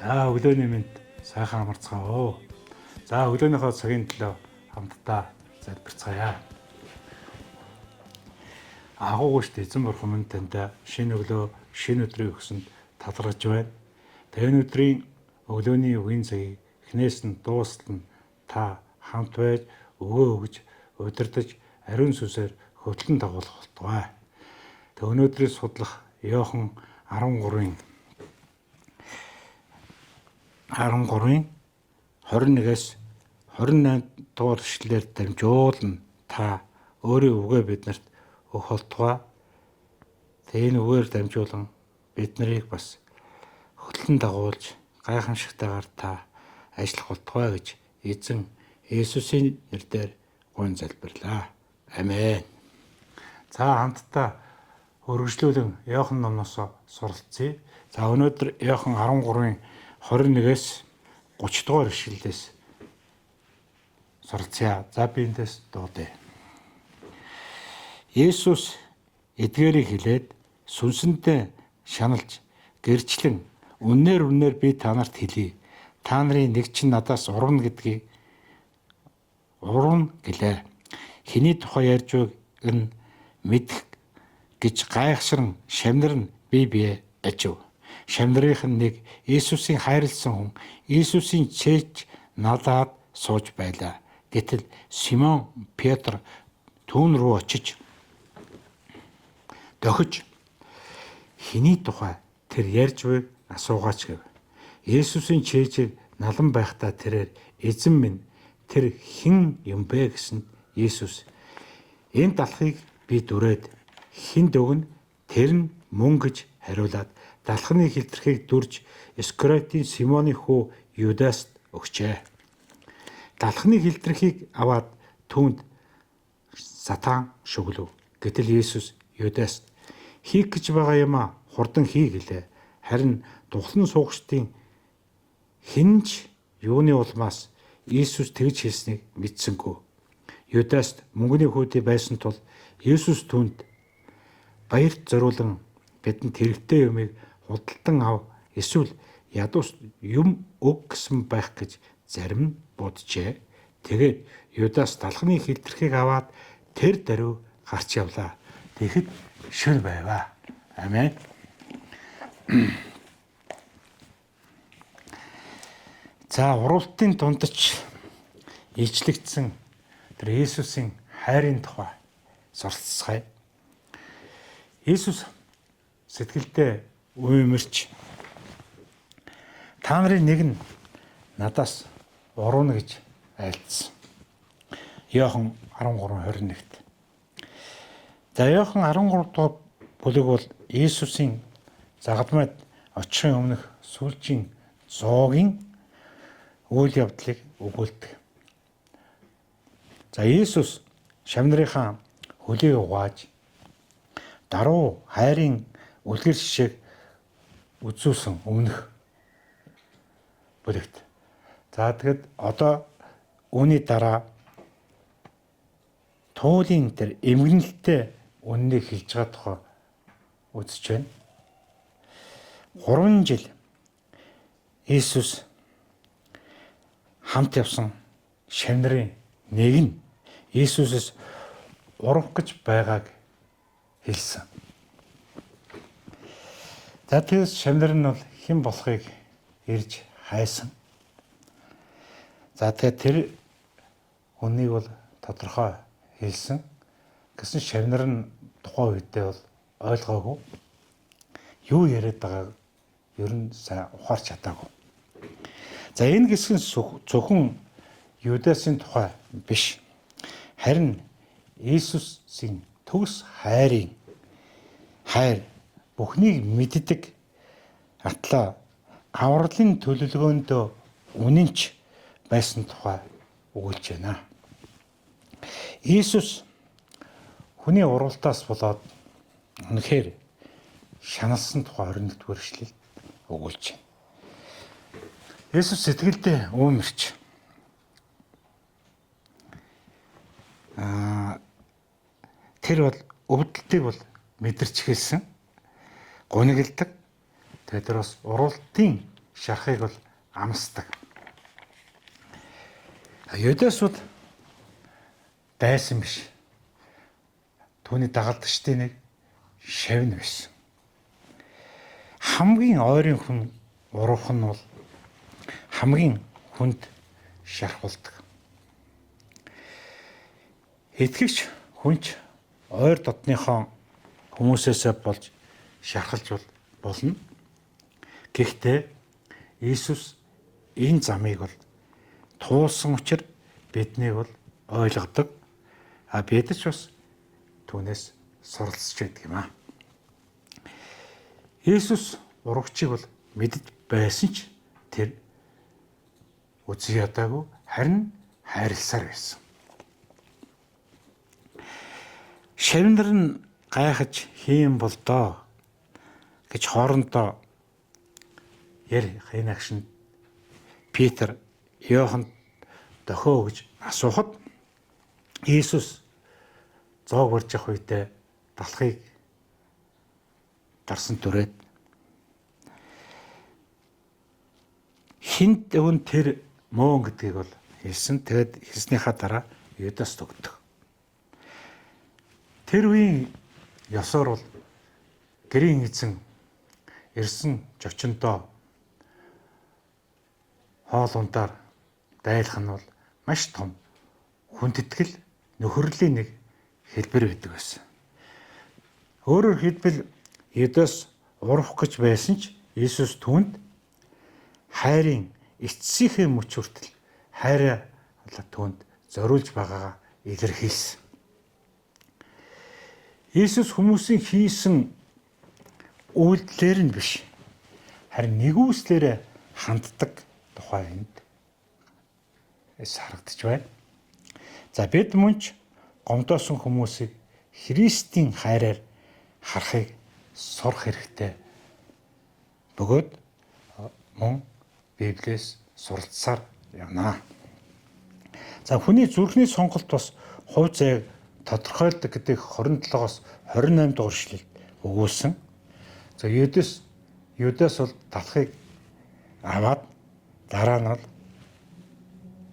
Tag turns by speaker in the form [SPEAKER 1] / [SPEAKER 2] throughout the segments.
[SPEAKER 1] За өглөөний мэнд сайхан амарцгаая. За өглөөнийхөө цагийн төлөө хамтдаа залбирцгаая. Агуугүйт эзэн бурхан минь тантай шинэ өглөө, шинэ өдрийг өгсөнд талархаж байна. Энэ өдрийн өглөөний үеийн цагийг эхнээс нь дуустал нь та хамт байж өгөө өгж удирдах ариун сүнсээр хөтлөн дагуулах болтугай. Өнөөдрийг судлах Иохан 13-ын 21-с 28 дугаар ишлэлээр дамжуулан та өөрийн үгээ биднэрт өгөх болтугай. Энэ үгээр дамжуулан бид нарыг бас хөтлөн дагуулж гайхамшигтайгаар та ажиллах болтугай гэж эзэн Есүсийн нэрээр гуйн залбирлаа. Амен. За хамтдаа үргэлжлүүлэн Иохан номноос суралцъя. За өнөөдөр Иохан 13-ын 21-с 30 дугаар ишлэлээс суралцъя. За би эндээс дуудъя. Есүс эдгээрийг хэлээд сүнсэндээ шаналж гэрчлэн үнээр би та нарт хэлье. Та нарын нэг чинь надаас урвна гэдгийг урвна гэлээ. Хэний тухай ярьж байгааг нь мэдэх гэж гайхширн шамнар нь бие ажив. Шамнарынх нь нэг Иесусийн хайрлсан хүн Иесусийн чэйж надад сууж байлаа. Гэтэл Симон Петр түүн рүү очиж дохиж хэний тухай тэр ярьж байгааг асуугаач гэв. Иесусийн чэйжийг налан байхдаа тэрээр эзэн минь тэр хэн юм бэ гэсэнд Иесус энэ далхыг би дүрээд хэн дөгн тэр нь мөн гэж хариулаад далхны хилтерхийг дүрж Искариотын Симоны хүү Юдаст өгчээ. Далхны хилтерхийг аваад түүнд Сатан шүглэв. Гэтэл Иесус Юдаст хийх гэж байгаа юмаа хурдан хий гэлээ. Харин духлан суугчдын хинж юуны улмаас Иесус тэгж хэлснийг мэдсэнгүй. Юдаст мөнгөний хүүдий байсан тул Иесус түүнд баярт зориулан бидэнд хэрэгтэй юмыг худалдан ав эсвэл ядуус юм өг гэсэн байх гэж зарим нь боджээ. Тэгээд Юдас далхны хилтерхийг аваад тэр даруй гарч явлаа. Тэгэхэд шөл байваа. Амен. За уралдын дундч ижлэгдсэн тэр Иесусийн хайрын тухай суралцгаая. Иесус сэтгэлдээ уймарч та нарын нэг нь надаас урууна гэж айлдсан. Иохан 13:21-т. За Иохан 13 дугаар бүлэг бол Иесусийн загадмайд очихын өмнөх сүүлчийн 100-гийн үйл явдлыг өгүүлдэг. За Иесус шамнарынхаа хөлийг угааж даруй хайрын үлгэр шишээг үзүүлсэн өмнөх бүлэгт. За тэгэд одоо үүний дараа туулын тэр эмгэнэлтэй үннийг хэлж байгаа тухай үзэж байна. 3 жил Иесус хамт явсан шамнарын нэг нь Иесусээс урах гэж байгааг хэлсэн. За тэгээс шамнар нь бол хэн болохыг ирж хайсан. За тэгээд тэр хүнийг бол тодорхой хэлсэн. Гэсэн шамнар нь тухайн үедээ бол ойлгоогүй. Юу яриад байгааг ер нь сайн ухаарч чадаагүй. За энэ хэсэг нь зөвхөн Юдасын тухай биш. Харин Иесусийн төгс хайр бүхнийг мэддэг атла авралын төлөвлөгөөндөө үнэнч байсан тухай өгүүлж байна. Иесус хүний уралдаас болоод үнэхээр шаналсан тухай 21-р эшлэлд өгүүлж байна. Иесус сэтгэлдээ уймарч тэр бол өвдөлтийг бол мэдэрч хэлсэн. Гунигэлдэг. Тэгээд тэр бас уралдын шарахыг бол амсдаг. Юдасууд дайсан биш. Түүний дагалдагчдын нэг шавн байсан. Хамгийн ойрын хүн уруух нь бол хамгийн хүнд шархуулдаг. Итгэгч хүнч ойр дотныхоо хүмүүсээсээ болж шархалж болно. Гэхдээ Иесус энэ замыг бол туулсан учраас биднийг бол ойлгодог. Бид ч бас түүнээс суралцж байдаг юм аа. Иесус урагчийг бол мэдж байсан ч тэр үзий ядаагүй харин хайрласаар байсан. Шавнар нь гайхаж хийм бол доо гэж хоорондоо хийнагшин Петр Иоханд дохио гэж асуухад Иесус зоог барьж явах үедээ далхыг дарсан түрээд хинт өвн тэр мөн гэдгийг бол хэлсэн. Тэгэд хэлснийхаа дараа Юдас тогтдог. Тэр үеийн ёсоор бол гэрийн эзэн ирсэн жочондоо хоол ундаар дайлах нь бол маш том хүндэтгэл нөхөрлийн нэг хэлбэр байдаг байсан. Өөрөөр хэлбэл Юдас урах гэж байсан ч Иесус түүнд хайрын эцсийнхээ мөч хүртэл хайраа түүнд зориулж байгаагаа илэрхийлсэн. Иесус хүмүүсийн хийсэн үйлдэлээр нь биш, харин нэгүслээрээ ханддаг тухай энд харагдаж байна. За бид мөн ч гомдоосон хүмүүсийг Христийн хайраар харахыг сурах хэрэгтэй. Бөгөөд мөн Библиэс суралцсаар явнаа. За хүний зүрхний сонголт бас хувь заяаг тодорхойлдог гэдэг 27-оос 28 дугаар ишлэлд өгүүлсэн. За Юдас бол талхыг аваад дараа нь бол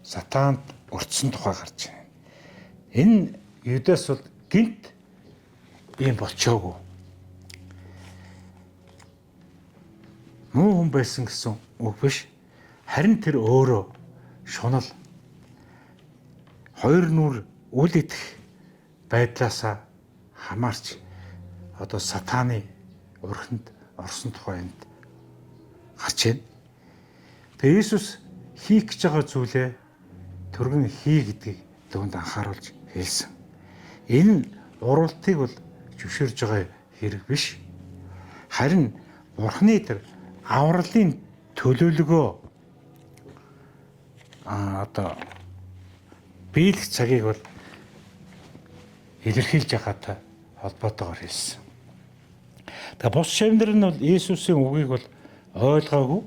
[SPEAKER 1] сатаанд өртсөн тухай гарч байна. Энэ Юдас бол гинт ийм болчоогүй. Муу хүн байсан гэсэн үг биш. Харин тэр өөрөө шунал хоёр нүр үл идэх байдлаасаа хамаарч сатааны урхинд орсон тухай энд гарч байна. Тэгээ Иесус хийх гэж байгаа зүйлээ түргэн хий гэдгийг түүнд анхааруулж хэлсэн. Энэ уралтыг бол зөвшөөрж байгаа хэрэг биш. Харин Бурхны тэр авралын төлөвлөгөө биелэх цагийг бол илэрхийлж байгаатай холбоотойгоор хэлсэн. Тэгээ бус шавнар нь бол Иесусийн үгийг бол ойлгоогүй,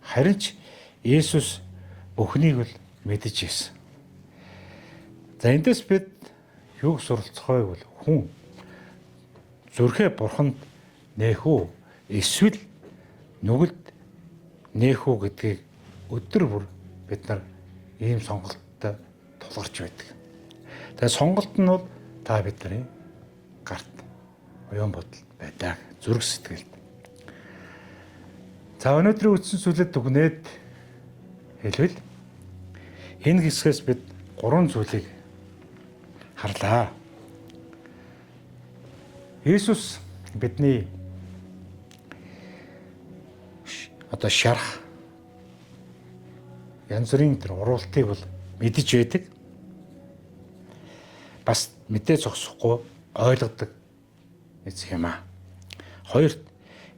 [SPEAKER 1] харин ч Иесус бүхнийг бол мэдэж ирсэн. За эндээс бид юуг суралцах вэ бол хүн зүрхээ Бурханд нээх үү, эсвэл нүгэлд нээх үү гэдгийг өдөр бүр бид нар ийм сонголттой тулгарч байдаг. Тэгээ сонголт нь бол та бидний гарт оюун бодол байдаг, зүрх сэтгэлд. За өнөөдрийн үндсэн зүйлэд дүгнээд хэлвэл энэ хэсгээс бид 3 зүйлийг харлаа. Иесус бидний шарах янз бүрийн тэр уруултыг бол мэдэж байдаг. Бас мэдээ зогсохгүй ойлгодог эцэг юм аа. Хоёрт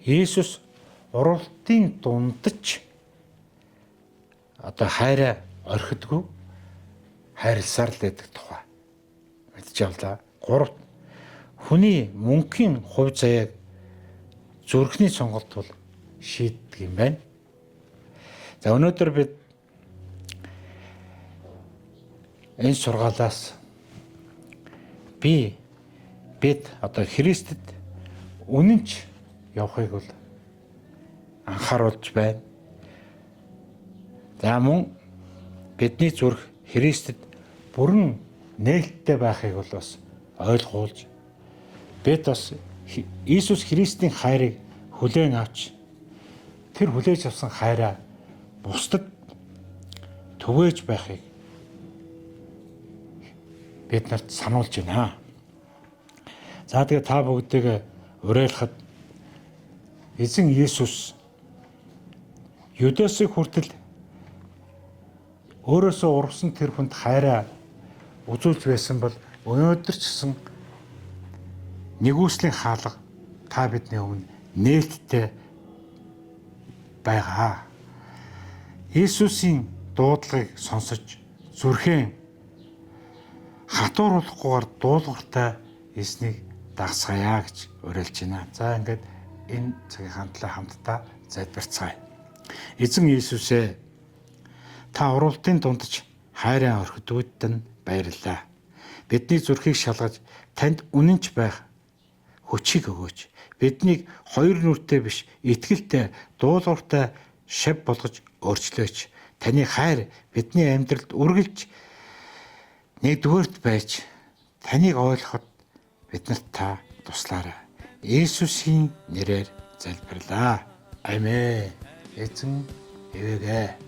[SPEAKER 1] Иесус уруултын дундаж хайраа орхидгүй хайрласаар л байдаг тухай мэдж авлаа. Гуравт хүний мөнхийн хувь заяаг зүрхний сонголт бол шийддэг юм байна. За өнөөдөр бид энэ сургаалаас бид Христэд үнэнч явахыг бол анхааруулж байна. За мөн бидний зүрх Христэд бүрэн нээлттэй байхыг бол бас ойлгуулж бид бас Иесус Христийн хайрыг хүлээн авч тэр хүлээж авсан хайраа бусдад түгээж байхыг бид нарт сануулж байна. За тэгээ та бүгдийг уриалахад эзэн Иесус Юдасыг хүртэл өөрөөсөө ургасан тэр хүнд хайраа үзүүлж байсан бол өнөөдөр ч гэсэн нэгүслийн хаалга та бидний өмнө нээлттэй байгаа. Иесусийн дуудлагыг сонсож зүрхэн хатууруулахгүйгээр дуулууртай эзнийг дагсгая гэж уриалж байна. За ингээд энэ цагийн талаа хамтдаа залбирцгаая. Эзэн Иесусээ та уралдын дундч хайрын орхидгүйд нь баярлалаа. Бидний зүрхийг шалгаж танд үнэнч байх хүчийг өгөөч. Биднийг хоёр нүртэй биш, итгэлтэй, дуулууртай шав болгож өөрчлөөч. Таны хайр бидний амьдралд үргэлж нэгдүгээрт байж таныг ойлгоход биднэрт та туслаарай. Иесусийн нэрээр залбирлаа. Амен. Эзэн эвэгэ.